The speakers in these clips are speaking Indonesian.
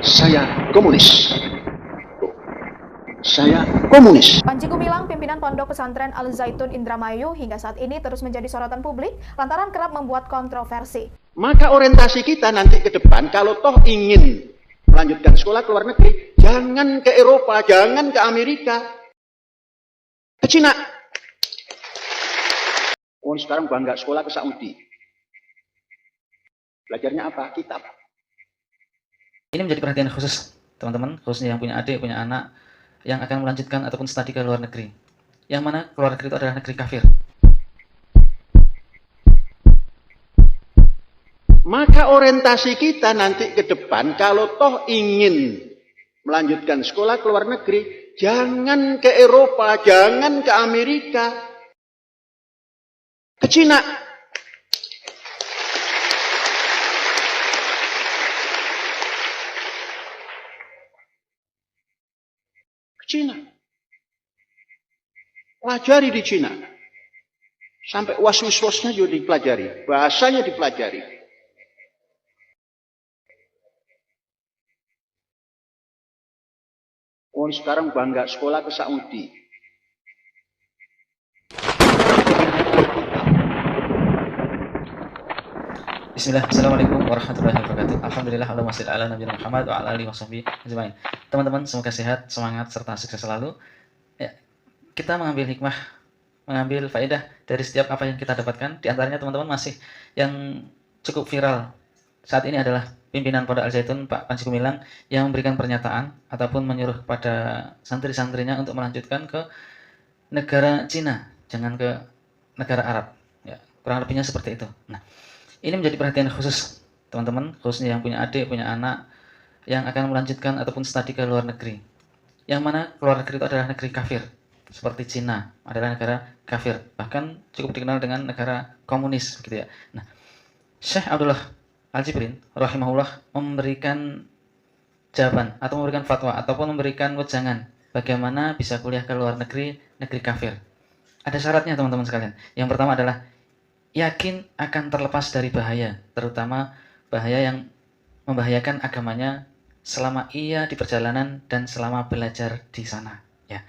Saya komunis. Saya komunis. Panji Gumilang, pimpinan Pondok Pesantren Al Zaitun Indramayu, hingga saat ini terus menjadi sorotan publik lantaran kerap membuat kontroversi. Maka orientasi kita nanti ke depan, kalau toh ingin melanjutkan sekolah ke luar negeri, jangan ke Eropa, jangan ke Amerika, ke Cina. Oh, sekarang bangga sekolah ke Saudi. Belajarnya apa? Kitab. Ini menjadi perhatian khusus teman-teman, khususnya yang punya adik, punya anak yang akan melanjutkan ataupun studi ke luar negeri. Yang mana ke luar negeri itu adalah negeri kafir. Maka orientasi kita nanti ke depan, kalau toh ingin melanjutkan sekolah ke luar negeri, jangan ke Eropa, jangan ke Amerika, ke Cina. Ke Cina. Pelajari di Cina. Sampai was-was-wasnya juga dipelajari, bahasanya dipelajari. Oh, sekarang bangga sekolah ke Saudi. Bismillah, Assalamualaikum warahmatullahi wabarakatuh. Alhamdulillah, Allahumma shalli ala nabiyina Muhammad wa ala alihi washabihi ajmain. Teman-teman, semoga sehat, semangat, serta sukses selalu. Ya, kita mengambil hikmah, mengambil faedah dari setiap apa yang kita dapatkan. Di antaranya teman-teman masih yang cukup viral saat ini adalah pimpinan Pondok Al Zaitun, Pak Panji Gumilang, yang memberikan pernyataan ataupun menyuruh kepada santri-santrinya untuk melanjutkan ke negara Cina, jangan ke negara Arab. Ya, kurang lebihnya seperti itu. Nah, ini menjadi perhatian khusus teman-teman, khususnya yang punya adik, punya anak yang akan melanjutkan ataupun studi ke luar negeri. Yang mana ke luar negeri itu adalah negeri kafir. Seperti Cina adalah negara kafir, bahkan cukup dikenal dengan negara komunis gitu ya. Nah, Syekh Abdullah Al-Jibrin rahimahullah memberikan jawaban atau memberikan fatwa ataupun memberikan wejangan bagaimana bisa kuliah ke luar negeri, negeri kafir. Ada syaratnya teman-teman sekalian. Yang pertama adalah yakin akan terlepas dari bahaya, terutama bahaya yang membahayakan agamanya selama ia di perjalanan dan selama belajar di sana. Ya,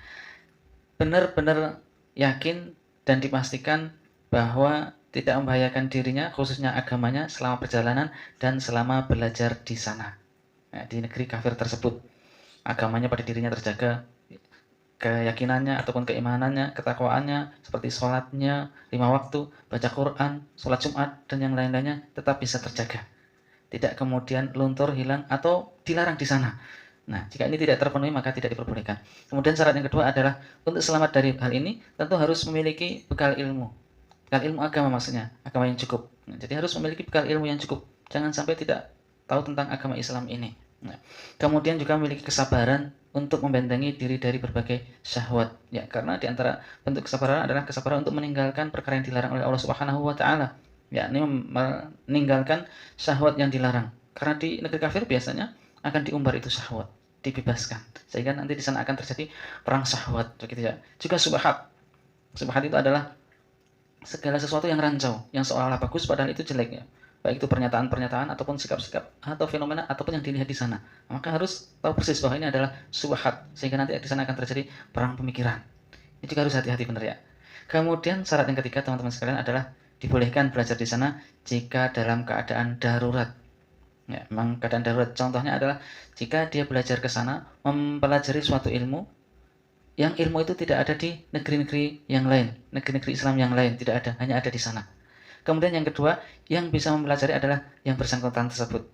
benar-benar yakin dan dipastikan bahwa tidak membahayakan dirinya, khususnya agamanya selama perjalanan dan selama belajar di sana. Ya, di negeri kafir tersebut, agamanya pada dirinya terjaga, keyakinannya ataupun keimanannya, ketakwaannya, seperti sholatnya, 5 waktu, baca Quran, sholat Jumat, dan yang lain-lainnya tetap bisa terjaga. Tidak kemudian luntur, hilang, atau dilarang di sana. Nah, jika ini tidak terpenuhi maka tidak diperbolehkan. Kemudian syarat yang kedua adalah untuk selamat dari hal ini tentu harus memiliki bekal ilmu. Bekal ilmu agama maksudnya, agama yang cukup. Nah, jadi harus memiliki bekal ilmu yang cukup. Jangan sampai tidak tahu tentang agama Islam ini. Nah, kemudian juga memiliki kesabaran untuk membentengi diri dari berbagai syahwat. Ya, karena di antara bentuk kesabaran adalah kesabaran untuk meninggalkan perkara yang dilarang oleh Allah Subhanahu wa taala. Ya, ini meninggalkan syahwat yang dilarang. Karena di negeri kafir biasanya akan diumbar itu syahwat, dibebaskan. Sehingga nanti di sana akan terjadi perang syahwat begitu ya. Juga subhat. Subhat itu adalah segala sesuatu yang rancau, yang seolah-olah bagus padahal itu jelek ya. Baik itu pernyataan-pernyataan ataupun sikap-sikap atau fenomena ataupun yang dilihat di sana. Maka harus tahu persis bahwa ini adalah subhat, sehingga nanti di sana akan terjadi perang pemikiran. Ini juga harus hati-hati benar ya. Kemudian syarat yang ketiga teman-teman sekalian adalah dibolehkan belajar di sana jika dalam keadaan darurat. Ya, memang keadaan darurat. Contohnya adalah jika dia belajar ke sana mempelajari suatu ilmu yang ilmu itu tidak ada di negeri-negeri yang lain, negeri-negeri Islam yang lain tidak ada, hanya ada di sana. Kemudian yang kedua, yang bisa mempelajari adalah yang bersangkutan tersebut.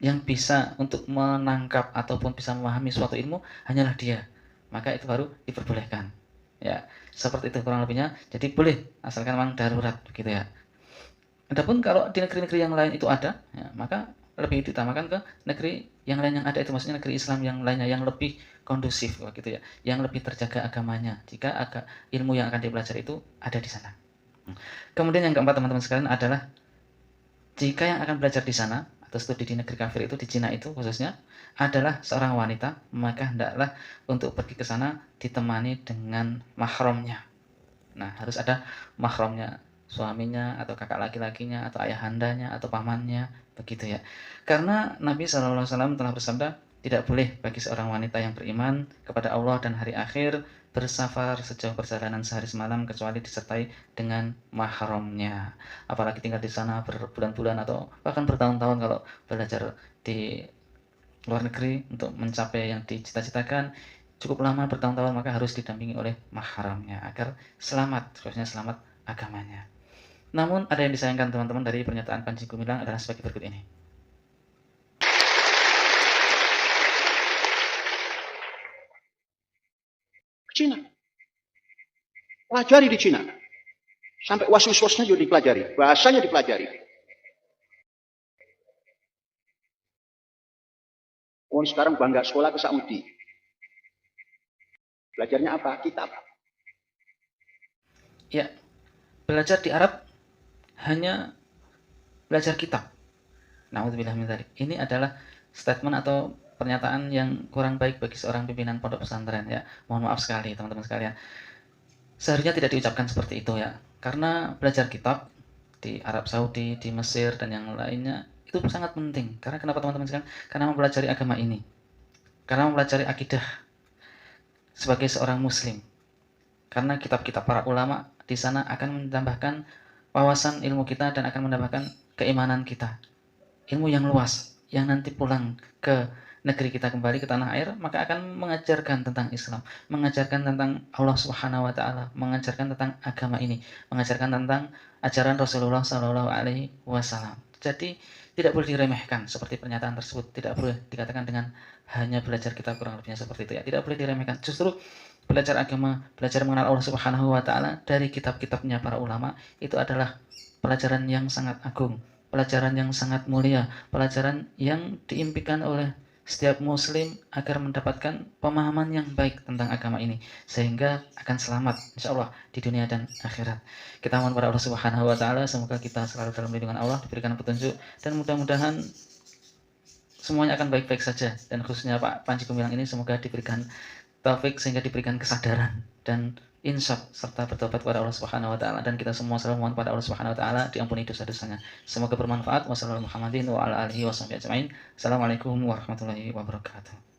Yang bisa untuk menangkap ataupun bisa memahami suatu ilmu hanyalah dia. Maka itu baru diperbolehkan. Ya, seperti itu kurang lebihnya. Jadi boleh asalkan memang darurat begitu ya. Adapun kalau di negeri-negeri yang lain itu ada, ya, maka lebih ditamakan ke negeri yang lain yang ada, itu maksudnya negeri Islam yang lainnya yang lebih kondusif gitu ya, yang lebih terjaga agamanya jika ilmu yang akan dipelajari itu ada di sana. Kemudian yang keempat teman-teman sekalian adalah jika yang akan belajar di sana atau studi di negeri kafir itu, di Cina itu khususnya, adalah seorang wanita, maka hendaklah untuk pergi ke sana ditemani dengan mahramnya. Nah, harus ada mahramnya, suaminya atau kakak laki-lakinya atau ayahandanya atau pamannya Begitu ya. Karena Nabi SAW telah bersabda, tidak boleh bagi seorang wanita yang beriman kepada Allah dan hari akhir bersafar sejauh perjalanan sehari semalam kecuali disertai dengan mahramnya. Apalagi tinggal di sana berbulan-bulan atau bahkan bertahun-tahun kalau belajar di luar negeri untuk mencapai yang dicita-citakan cukup lama bertahun-tahun, maka harus didampingi oleh mahramnya agar selamat, khususnya selamat agamanya. Namun ada yang disayangkan teman-teman dari pernyataan Panji Gumilang adalah sebagai berikut ini. Cina. Pelajari di Cina. Sampai was-wasnya juga dipelajari. Bahasanya dipelajari. Orang sekarang bangga sekolah ke Saudi. Belajarnya apa? Kitab. Ya, belajar di Arab hanya belajar kitab. Na'udzubillah min dzalik. Ini adalah statement atau pernyataan yang kurang baik bagi seorang pimpinan pondok pesantren ya. Mohon maaf sekali teman-teman sekalian. Seharusnya tidak diucapkan seperti itu ya. Karena belajar kitab di Arab Saudi, di Mesir dan yang lainnya itu sangat penting. Karena kenapa teman-teman sekalian? Karena mempelajari agama ini. Karena mempelajari akidah sebagai seorang muslim. Karena kitab-kitab para ulama di sana akan menambahkan wawasan ilmu kita dan akan menambahkan keimanan kita. Ilmu yang luas yang nanti pulang ke negeri kita kembali ke tanah air, maka akan mengajarkan tentang Islam, mengajarkan tentang Allah Subhanahu wa taala, mengajarkan tentang agama ini, mengajarkan tentang ajaran Rasulullah Shallallahu alaihi wasallam. Jadi tidak boleh diremehkan seperti pernyataan tersebut, tidak boleh dikatakan dengan hanya belajar kitab kurang lebihnya seperti itu ya. Tidak boleh diremehkan. Justru belajar agama, belajar mengenal Allah Subhanahu wa taala dari kitab-kitabnya para ulama itu adalah pelajaran yang sangat agung, pelajaran yang sangat mulia, pelajaran yang diimpikan oleh setiap muslim agar mendapatkan pemahaman yang baik tentang agama ini sehingga akan selamat insyaallah di dunia dan akhirat. Kita mohon pada Allah Subhanahu wa taala semoga kita selalu dalam lindungan Allah, diberikan petunjuk dan mudah-mudahan semuanya akan baik-baik saja dan khususnya Pak Panji Gumilang ini semoga diberikan taufik sehingga diberikan kesadaran dan insaf serta bertobat kepada Allah Subhanahu wa taala dan kita semua selalu mohon pada Allah Subhanahu wa taala diampuni dosa-dosanya. Semoga bermanfaat. Wassalamualaikum warahmatullahi wabarakatuh.